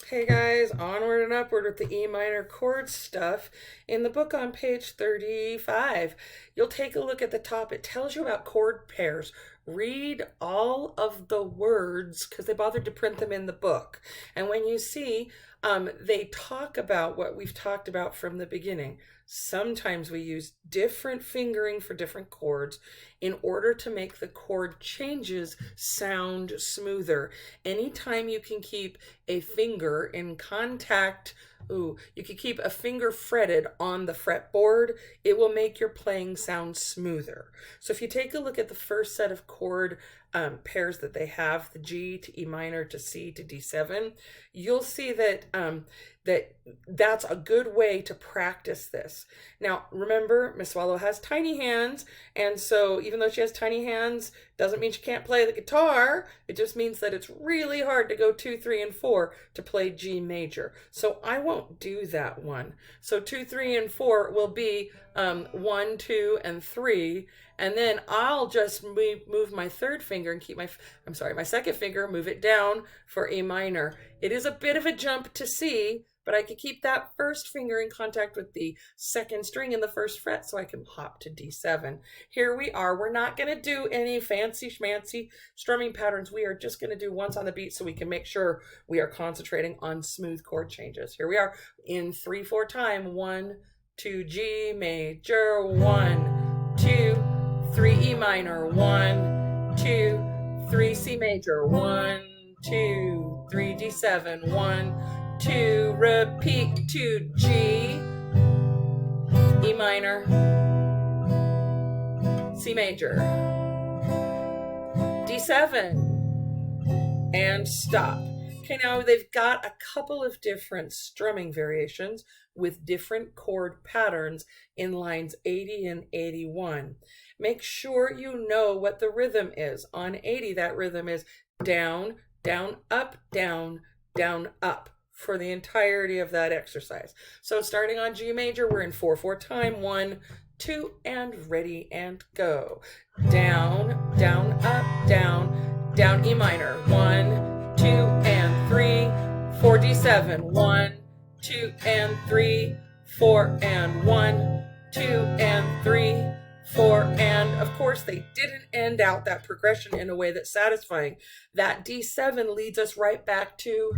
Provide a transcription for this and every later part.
Hey guys, onward and upward with the E minor chord stuff. In the book on page 35, you'll take a look at the top. It tells you about chord pairs. Read all of the words because they bothered to print them in the book. And when you see, they talk about what we've talked about from the beginning. Sometimes we use different fingering for different chords in order to make the chord changes sound smoother. Anytime you can keep a finger in contact, you can keep a finger fretted on the fretboard, it will make your playing sound smoother. So if you take a look at the first set of chord pairs that they have, the G to E minor to C to D7, you'll see that that's a good way to practice this. Now, remember, Miss Swallow has tiny hands, and so even though she has tiny hands, doesn't mean she can't play the guitar. It just means that it's really hard to go 2, 3, and 4 to play G major. So I won't do that one. So 2, 3, and 4 will be 1, 2, and 3, and then I'll just move my third finger and keep my second finger, move it down for A minor. It is a bit of a jump to C, but I could keep that first finger in contact with the second string in the first fret so I can hop to D7. Here we are. We're not going to do any fancy schmancy strumming patterns. We are just going to do ones on the beat so we can make sure we are concentrating on smooth chord changes. Here we are in 3/4 time. 1, 2, G major, 1, 2, 3, E minor, 1, 2, 3, C major, 1, 2, 3, D7, 1, 2, repeat to G, E minor, C major, D7, and stop. Okay, now they've got a couple of different strumming variations with different chord patterns in lines 80 and 81. Make sure you know what the rhythm is. On 80, that rhythm is down, down, up, down, down, up for the entirety of that exercise. So starting on G major, we're in 4/4 time. 1, 2, and ready and go. Down, down, up, down, down, E minor. 1, 2, and 3, 4, D7. 1, 2, and 3, 4, and 1, 2, and 3, 4, and of course they didn't end out that progression in a way that's satisfying. That D7 leads us right back to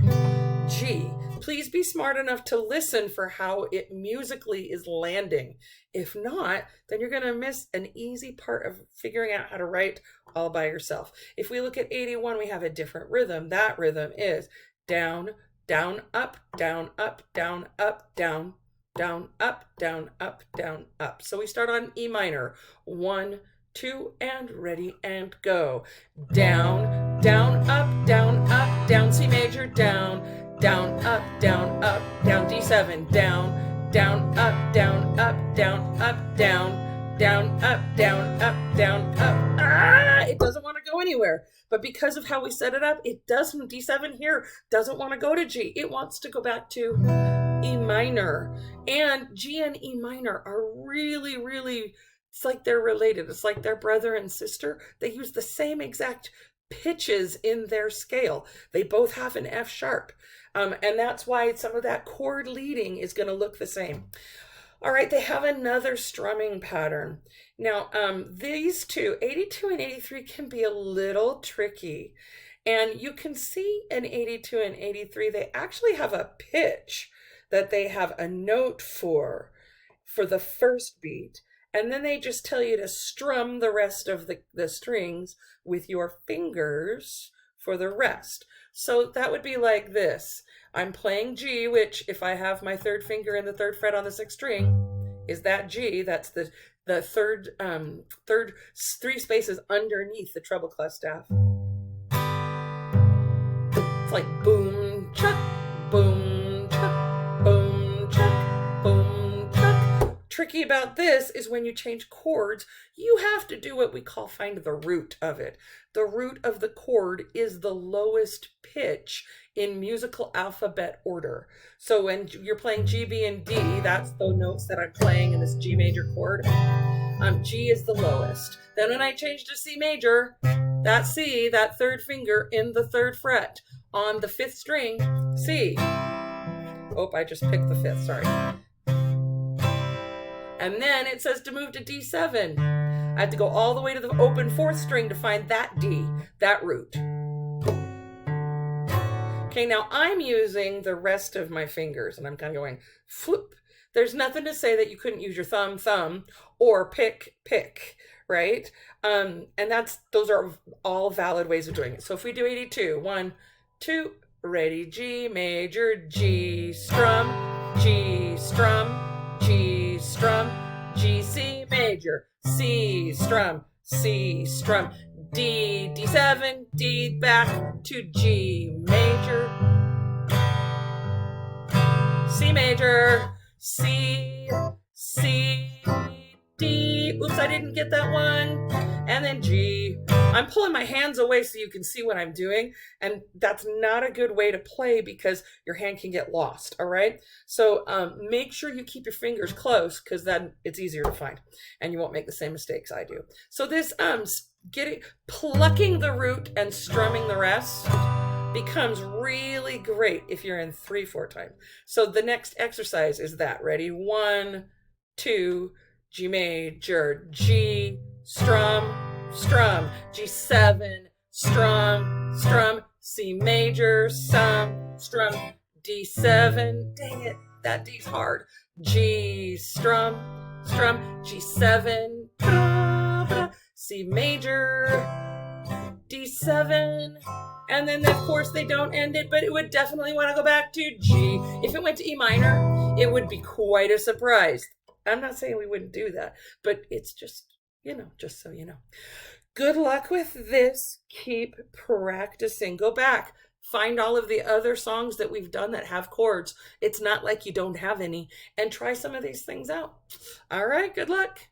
G. Please be smart enough to listen for how it musically is landing. If not, then you're going to miss an easy part of figuring out how to write all by yourself. If we look at 81, we have a different rhythm. That rhythm is down, down, up, down, up, down, up, down, down, up, down, up, down, up. So we start on E minor. 1, 2, and ready and go. Down, down, up, down, C major, down, down, up, down, D7, down, down, up, down, up, down, up, down, down, up, down, up, down, up. It doesn't want to go anywhere. But because of how we set it up, it doesn't, D7 here doesn't want to go to G. It wants to go back to E minor. And G and E minor are really, really, it's like they're related. It's like they're brother and sister. They use the same exact pitches in their scale. They both have an F sharp. And that's why some of that chord leading is going to look the same. All right, they have another strumming pattern. Now, these two, 82 and 83, can be a little tricky. And you can see in 82 and 83, they actually have a pitch that they have a note for the first beat. And then they just tell you to strum the rest of the strings with your fingers for the rest. So that would be like this. I'm playing G, which if I have my third finger in the third fret on the sixth string, is that G. That's the third 3 spaces underneath the treble clef staff. It's like boom, chuck, boom, chuck, boom, chuck, boom, chuck. Tricky about this is when you change chords, you have to do what we call find the root of it. The root of the chord is the lowest pitch in musical alphabet order. So when you're playing G, B, and D, that's the notes that I'm playing in this G major chord. G is the lowest. Then when I change to C major, that C, that third finger in the 3rd fret on the 5th string, C. Oh, I just picked the 5th, sorry. And then it says to move to D7. I have to go all the way to the open 4th string to find that D, that root. Okay, now I'm using the rest of my fingers and I'm kind of going floop. There's nothing to say that you couldn't use your thumb, or pick, right? And those are all valid ways of doing it. So if we do 82, 1, 2, ready, G major, G strum, G strum, G strum, G C major, C strum, C strum, D, D7, D back to G major, C major, C, C, D, oops, I didn't get that one, and then G. I'm pulling my hands away so you can see what I'm doing, and that's not a good way to play because your hand can get lost, all right? So make sure you keep your fingers close because then it's easier to find, and you won't make the same mistakes I do. So this plucking the root and strumming the rest becomes really great if you're in 3/4 time. So the next exercise is that. Ready? 1, 2, G major, G, strum, strum, G7, strum, strum, C major, strum, D7, dang it, that D's hard, G, strum, G7, C major, D7, and then of course they don't end it, but it would definitely want to go back to G. If it went to E minor, it would be quite a surprise. I'm not saying we wouldn't do that, but it's just, just so you know. Good luck with this. Keep practicing. Go back. Find all of the other songs that we've done that have chords. It's not like you don't have any. And try some of these things out. All right, good luck.